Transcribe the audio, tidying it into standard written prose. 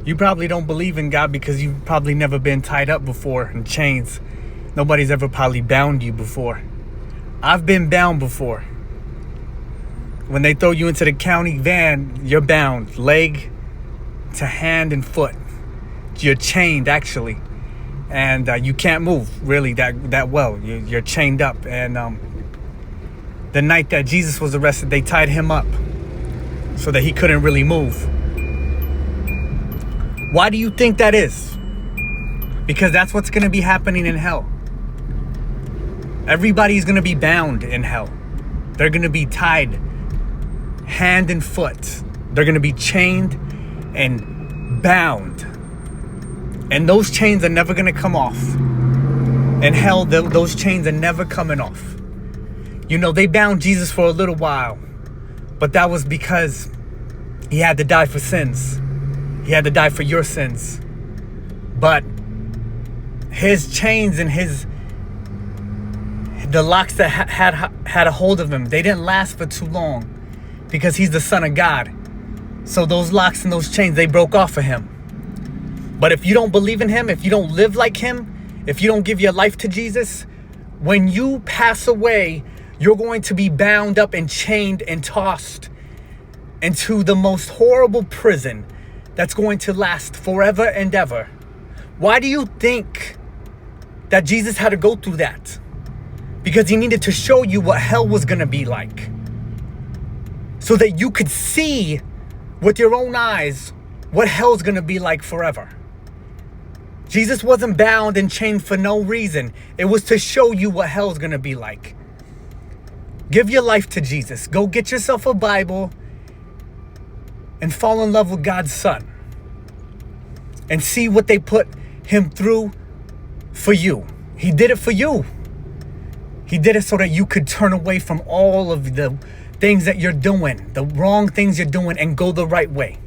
You probably don't believe in God because you've probably never been tied up before in chains. Nobody's ever probably bound you before. I've been bound before. When they throw you into the county van, you're bound, leg to hand and foot. You're chained, actually, and you can't move really that well. You're chained up. And the night that Jesus was arrested, they tied him up so that he couldn't really move. Why do you think that is? Because that's what's going to be happening in hell. Everybody's going to be bound in hell. They're going to be tied hand and foot. They're going to be chained and bound. And those chains are never going to come off. In hell, those chains are never coming off. You know, they bound Jesus for a little while, but that was because he had to die for sins. He had to die for your sins. But his chains and the locks that had a hold of him, they didn't last for too long because he's the Son of God. So those locks and those chains, they broke off of him. But if you don't believe in him, if you don't live like him, if you don't give your life to Jesus, when you pass away, you're going to be bound up and chained and tossed into the most horrible prison that's going to last forever and ever. Why do you think that Jesus had to go through that? Because he needed to show you what hell was going to be like, so that you could see with your own eyes what hell's going to be like forever. Jesus wasn't bound and chained for no reason. It was to show you what hell's going to be like. Give your life to Jesus. Go get yourself a Bible and fall in love with God's Son. And see what they put him through for you. He did it for you. He did it so that you could turn away from all of the things that you're doing, the wrong things you're doing, and go the right way.